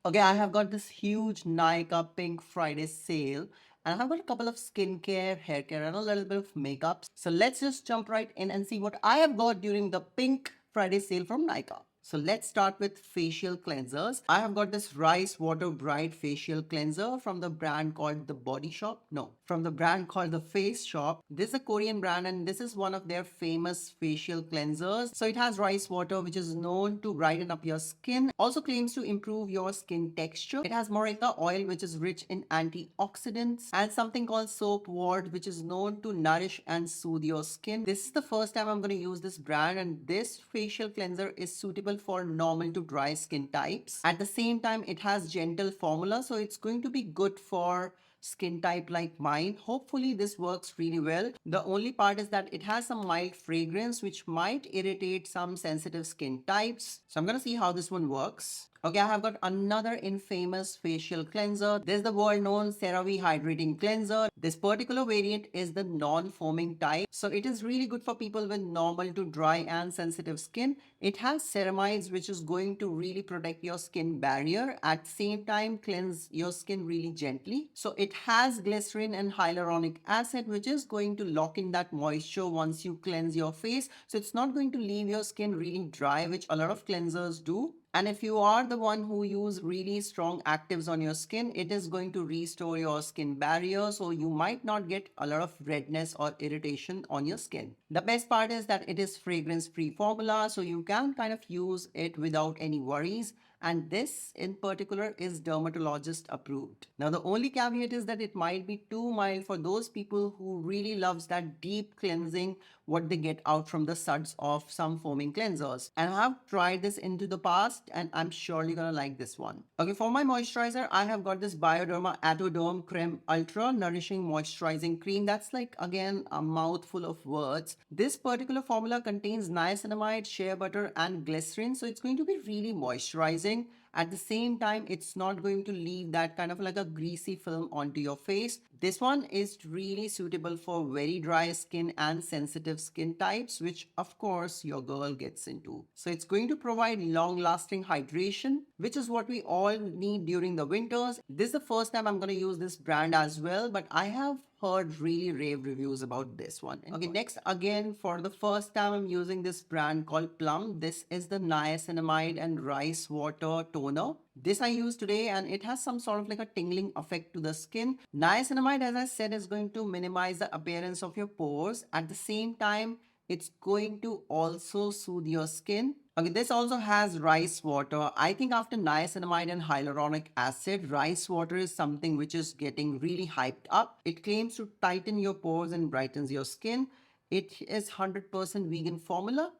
Okay, I have got this huge Nykaa Pink Friday sale, and I have got a couple of skincare, hair care, and a little bit of makeup. So let's just jump right in and see what I have got during the Pink Friday sale from Nykaa. So let's start with facial cleansers. I have got this Rice Water Bright facial cleanser from the brand called the Body Shop. No, from the brand called the Face Shop. This is a Korean brand and this is one of their famous facial cleansers. So it has rice water, which is known to brighten up your skin. Also claims to improve your skin texture. It has moringa oil, which is rich in antioxidants, and something called soap wort, which is known to nourish and soothe your skin. This is the first time I'm going to use this brand, and this facial cleanser is suitable for normal to dry skin types. At the same time, it has gentle formula, so it's going to be good for skin type like mine. Hopefully this works really well. The only part is that it has some mild fragrance which might irritate some sensitive skin types. So I'm gonna see how this one works. Okay, I have got another infamous facial cleanser. This is the world known CeraVe Hydrating Cleanser. This particular variant is the non-foaming type. So it is really good for people with normal to dry and sensitive skin. It has ceramides which is going to really protect your skin barrier. At the same time, cleanse your skin really gently. So it has glycerin and hyaluronic acid which is going to lock in that moisture once you cleanse your face. So it's not going to leave your skin really dry, which a lot of cleansers do. And if you are the one who use really strong actives on your skin, it is going to restore your skin barrier. So you might not get a lot of redness or irritation on your skin. The best part is that it is fragrance free formula. So you can kind of use it without any worries. And this in particular is dermatologist approved. Now, the only caveat is that it might be too mild for those people who really loves that deep cleansing, what they get out from the suds of some foaming cleansers. And I have tried this into the past and I'm surely gonna like this one. Okay, for my moisturizer, I have got this Bioderma Atoderm Creme Ultra Nourishing Moisturizing Cream. That's like, again, a mouthful of words. This particular formula contains niacinamide, shea butter, and glycerin. So it's going to be really moisturizing. At the same time, it's not going to leave that kind of like a greasy film onto your face. This one is really suitable for very dry skin and sensitive skin types, which of course your girl gets into. So it's going to provide long lasting hydration, which is what we all need during the winters. This is the first time I'm going to use this brand as well, but I have heard really rave reviews about this one. Okay, next, again, for the first time, I'm using this brand called Plum. This is the niacinamide and rice water toner. This I use today and it has some sort of like a tingling effect to the skin. Niacinamide, as I said, is going to minimize the appearance of your pores. At the same time, it's going to also soothe your skin. Okay, this also has rice water. I think after niacinamide and hyaluronic acid, rice water is something which is getting really hyped up. It claims to tighten your pores and brightens your skin. It is 100% vegan formula.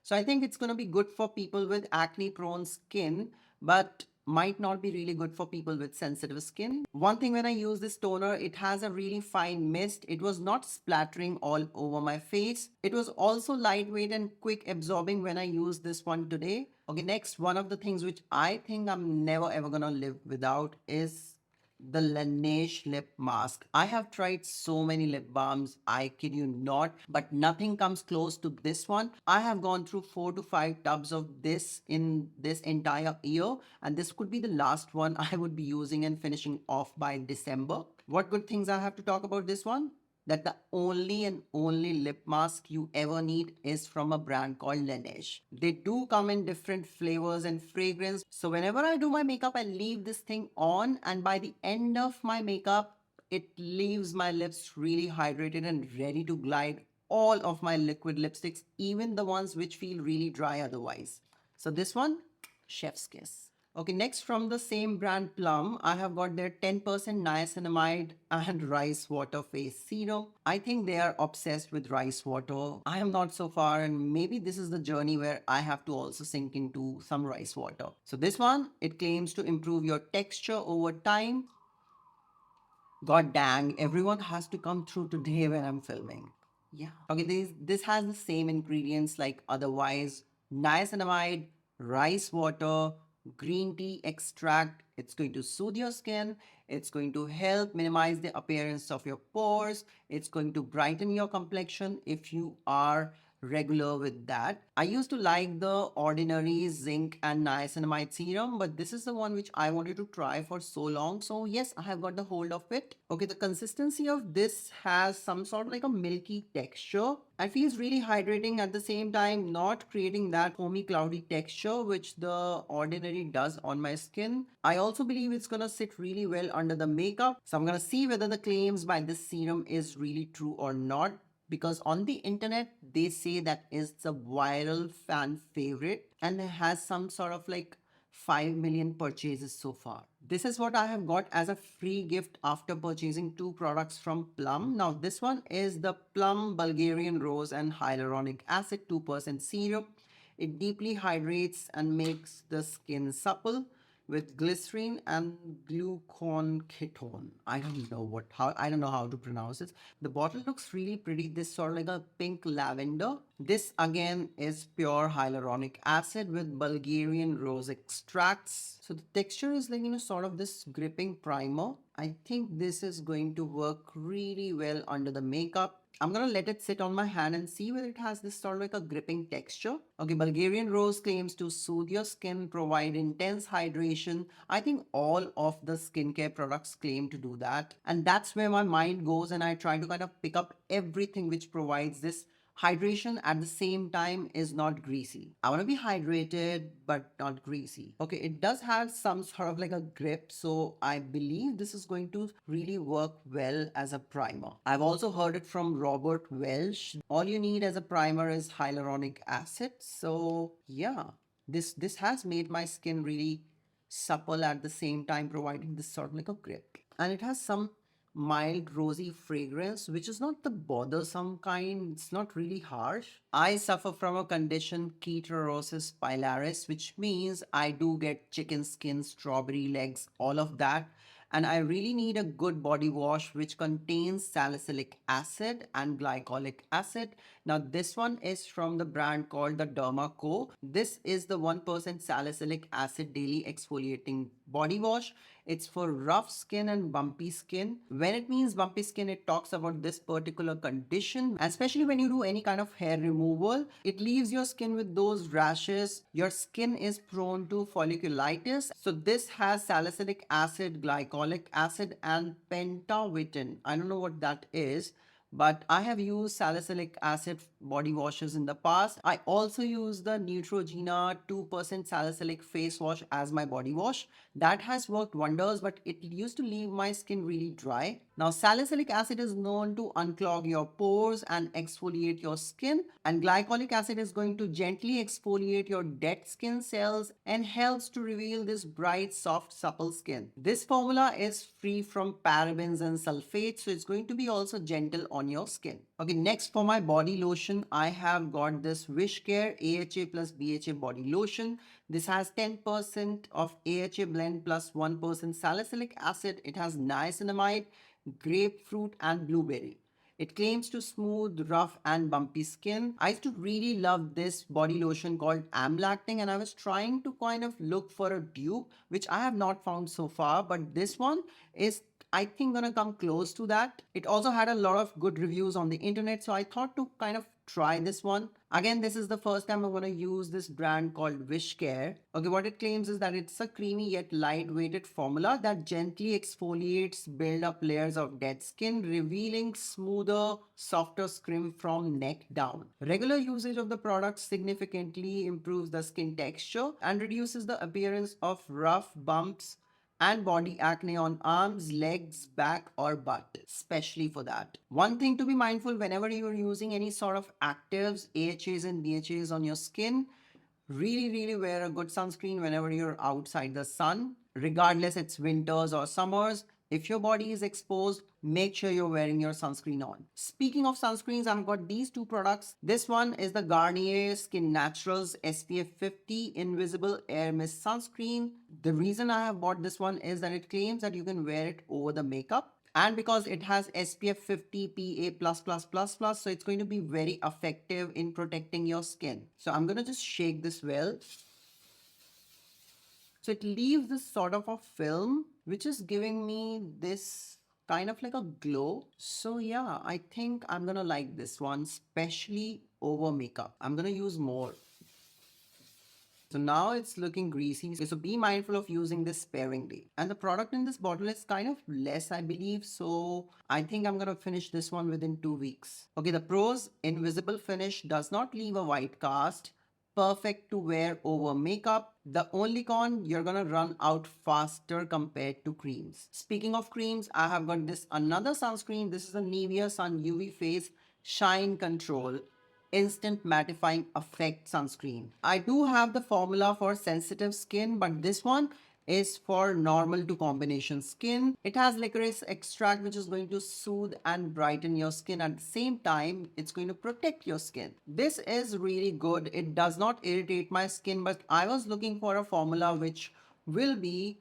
So I think it's going to be good for people with acne prone skin, but might not be really good for people with sensitive skin. One thing, when I use this toner, it has a really fine mist. It was not splattering all over my face. It was also lightweight and quick absorbing when I used this one today. Okay, next, one of the things which I think I'm never ever gonna live without is the Laneige lip mask. I have tried so many lip balms, I kid you not, but nothing comes close to this one. I have gone through 4 to 5 tubs of this in this entire year, and this could be the last one I would be using and finishing off by December. What good things I have to talk about this one? That the only and only lip mask you ever need is from a brand called Laneige. They do come in different flavors and fragrance. So whenever I do my makeup, I leave this thing on, and by the end of my makeup, it leaves my lips really hydrated and ready to glide all of my liquid lipsticks, even the ones which feel really dry otherwise. So this one, chef's kiss. Okay, next, from the same brand Plum, I have got their 10% niacinamide and rice water face serum. I think they are obsessed with rice water. I am not so far, and maybe this is the journey where I have to also sink into some rice water. So this one, it claims to improve your texture over time. God dang, everyone has to come through today when I'm filming. Yeah. Okay, this has the same ingredients like otherwise: niacinamide, rice water, green tea extract. It's going to soothe your skin. It's going to help minimize the appearance of your pores. It's going to brighten your complexion if you are regular with that. I used to like the ordinary zinc and niacinamide serum, but this is the one which I wanted to try for so long. So yes, I have got the hold of it. Okay, the consistency of this has some sort of like a milky texture and feels really hydrating at the same time, not creating that foamy cloudy texture which the ordinary does on my skin. I also believe it's gonna sit really well under the makeup. So I'm gonna see whether the claims by this serum is really true or not, because on the internet they say that it's a viral fan favorite and it has some sort of like 5 million purchases so far. This is what I have got as a free gift after purchasing two products from Plum. Now this one is the Plum Bulgarian Rose and Hyaluronic Acid 2% serum. It deeply hydrates and makes the skin supple with glycerin and gluconketone. I don't know how to pronounce it. The bottle looks really pretty. This sort of like a pink lavender. This again is pure hyaluronic acid with Bulgarian rose extracts. So the texture is like, sort of this gripping primer. I think this is going to work really well under the makeup. I'm gonna let it sit on my hand and see whether it has this sort of like a gripping texture. Okay, Bulgarian Rose claims to soothe your skin, provide intense hydration. I think all of the skincare products claim to do that. And that's where my mind goes and I try to kind of pick up everything which provides this hydration at the same time is not greasy. I want to be hydrated but not greasy. Okay, it does have some sort of like a grip, so I believe this is going to really work well as a primer. I've also heard it from Robert Welsh. All you need as a primer is hyaluronic acid. So yeah, this has made my skin really supple at the same time providing this sort of like a grip. And it has some mild rosy fragrance, which is not the bothersome kind. It's not really harsh. I suffer from a condition keterosis pilaris, which means I do get chicken skin, strawberry legs, all of that. And I really need a good body wash which contains salicylic acid and glycolic acid. Now this one is from the brand called the Derma Co. This is the 1% salicylic acid daily exfoliating body wash. It's for rough skin and bumpy skin. When it means bumpy skin, it talks about this particular condition. Especially when you do any kind of hair removal, it leaves your skin with those rashes. Your skin is prone to folliculitis. So this has salicylic acid, glycolic acid, and pentavitin. I don't know what that is, but I have used salicylic acid body washes in the past. I also use the Neutrogena 2% salicylic face wash as my body wash. That has worked wonders, but it used to leave my skin really dry. Now, salicylic acid is known to unclog your pores and exfoliate your skin, and glycolic acid is going to gently exfoliate your dead skin cells and helps to reveal this bright, soft, supple skin. This formula is free from parabens and sulfates, so it's going to be also gentle on your skin. Okay, next for my body lotion, I have got this Wishcare AHA plus BHA body lotion. This has 10% of AHA blend plus 1% salicylic acid. It has niacinamide, grapefruit, and blueberry. It claims to smooth, rough, and bumpy skin. I used to really love this body lotion called Amlacting, and I was trying to kind of look for a dupe, which I have not found so far, but this one is, I think, gonna come close to that. It also had a lot of good reviews on the internet, so I thought to kind of try this one. Again, this is the first time I'm gonna use this brand called Wishcare. Okay, what it claims is that it's a creamy yet light-weighted formula that gently exfoliates, build up layers of dead skin, revealing smoother, softer skin from neck down. Regular usage of the product significantly improves the skin texture and reduces the appearance of rough bumps and body acne on arms, legs, back, or butt, especially for that. One thing to be mindful whenever you're using any sort of actives, AHAs and BHAs on your skin, really wear a good sunscreen whenever you're outside the sun, regardless it's winters or summers. If your body is exposed, make sure you're wearing your sunscreen on. Speaking of sunscreens, I've got these two products. This one is the Garnier Skin Naturals SPF 50 Invisible Air Mist Sunscreen. The reason I have bought this one is that it claims that you can wear it over the makeup. And because it has SPF 50 PA++++, so it's going to be very effective in protecting your skin. So I'm going to just shake this well. So it leaves this sort of a film, which is giving me this kind of like a glow. So yeah, I think I'm gonna like this one, especially over makeup. I'm gonna use more. So now it's looking greasy. So be mindful of using this sparingly. And the product in this bottle is kind of less, I believe. So I think I'm going to finish this one within 2 weeks. Okay, the pros: invisible finish, does not leave a white cast, perfect to wear over makeup. The only con, you're gonna run out faster compared to creams. Speaking of creams, I have got this another sunscreen. This is a Nivea Sun UV Face Shine Control Instant Mattifying Effect Sunscreen. I do have the formula for sensitive skin, but this one is for normal to combination skin. It has licorice extract, which is going to soothe and brighten your skin. At the same time, it's going to protect your skin. This is really good. It does not irritate my skin, but I was looking for a formula which will be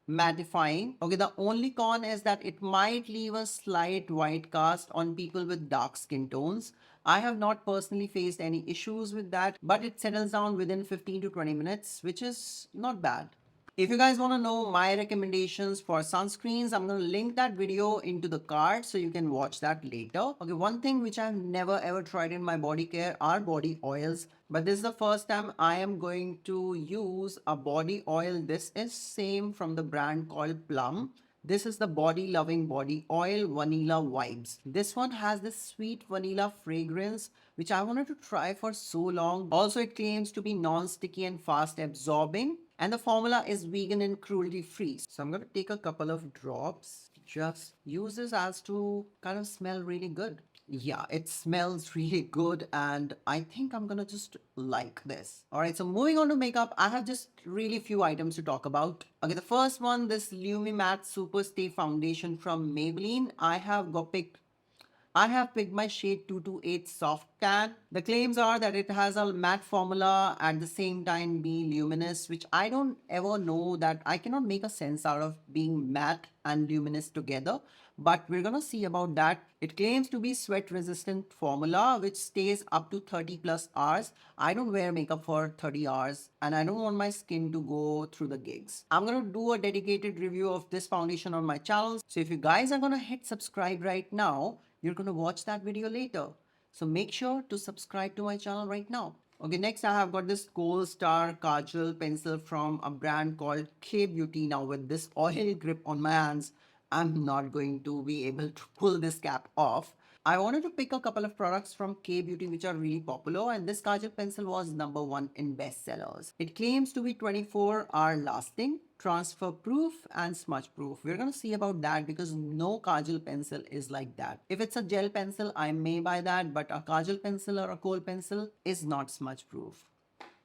mattifying. Okay, the only con is that it might leave a slight white cast on people with dark skin tones. I have not personally faced any issues with that, but it settles down within 15 to 20 minutes, which is not bad. If you guys want to know my recommendations for sunscreens, I'm going to link that video into the card so you can watch that later. Okay, one thing which I've never ever tried in my body care are body oils. But this is the first time I am going to use a body oil. This is same from the brand called Plum. This is the Body Loving Body Oil Vanilla Vibes. This one has this sweet vanilla fragrance, which I wanted to try for so long. Also, it claims to be non-sticky and fast absorbing. And the formula is vegan and cruelty free. So I'm going to take a couple of drops. Just use this as to kind of smell really good. Yeah, it smells really good and I think I'm gonna just like this. Alright, so moving on to makeup, I have just really few items to talk about. Okay, the first one, this Lumi Matte Super Stay Foundation from Maybelline. I have picked my shade 228 Soft Tan. The claims are that it has a matte formula at the same time be luminous, which I don't ever know, that I cannot make a sense out of being matte and luminous together. But we're gonna see about that. It claims to be sweat resistant formula which stays up to 30 plus hours. I don't wear makeup for 30 hours and I don't want my skin to go through the gigs. I'm gonna do a dedicated review of this foundation on my channel. So if you guys are gonna hit subscribe right now, you're going to watch that video later. So make sure to subscribe to my channel right now. Okay, next I have got this Gold Star Kajal pencil from a brand called K Beauty. Now with this oil grip on my hands, I'm not going to be able to pull this cap off. I wanted to pick a couple of products from K Beauty which are really popular, and this Kajal pencil was #1 in bestsellers. It claims to be 24-hour lasting, transfer proof and smudge proof. We're going to see about that because no Kajal pencil is like that. If it's a gel pencil, I may buy that, but a Kajal pencil or a kohl pencil is not smudge proof.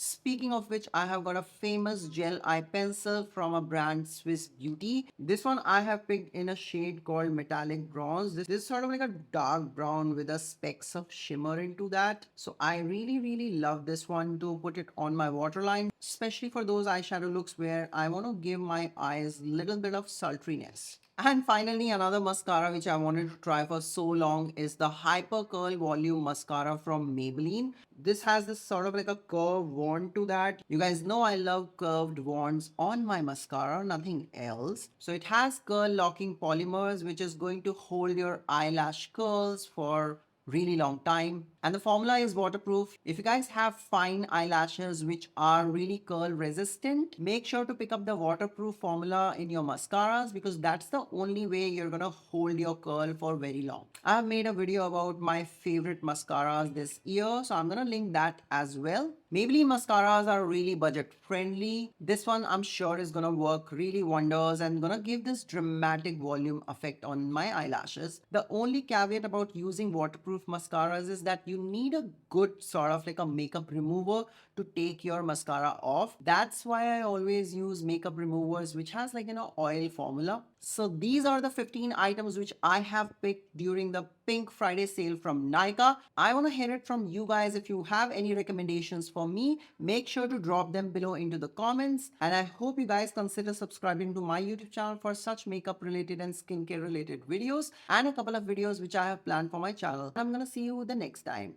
Speaking of which, I have got a famous gel eye pencil from a brand Swiss Beauty. This one I have picked in a shade called Metallic Bronze. This is sort of like a dark brown with a specks of shimmer into that. So I really love this one to put it on my waterline, especially for those eyeshadow looks where I want to give my eyes a little bit of sultriness. And finally, another mascara which I wanted to try for so long is the Hyper Curl Volume Mascara from Maybelline. This has this sort of like a curve wand to that. You guys know I love curved wands on my mascara, nothing else. So it has curl locking polymers which is going to hold your eyelash curls for really long time, and the formula is waterproof. If you guys have fine eyelashes which are really curl resistant, make sure to pick up the waterproof formula in your mascaras because that's the only way you're gonna hold your curl for very long. I have made a video about my favorite mascaras this year, so I'm gonna link that as well. Maybelline mascaras are really budget friendly. This one I'm sure is gonna work really wonders and gonna give this dramatic volume effect on my eyelashes. The only caveat about using waterproof mascaras is that you need a good sort of like a makeup remover to take your mascara off. That's why I always use makeup removers which has like oil formula. So these are the 15 items which I have picked during the Pink Friday sale from Nykaa. I want to hear it from you guys. If you have any recommendations for me, make sure to drop them below into the comments. And I hope you guys consider subscribing to my YouTube channel for such makeup related and skincare related videos and a couple of videos which I have planned for my channel. I'm gonna see you the next time.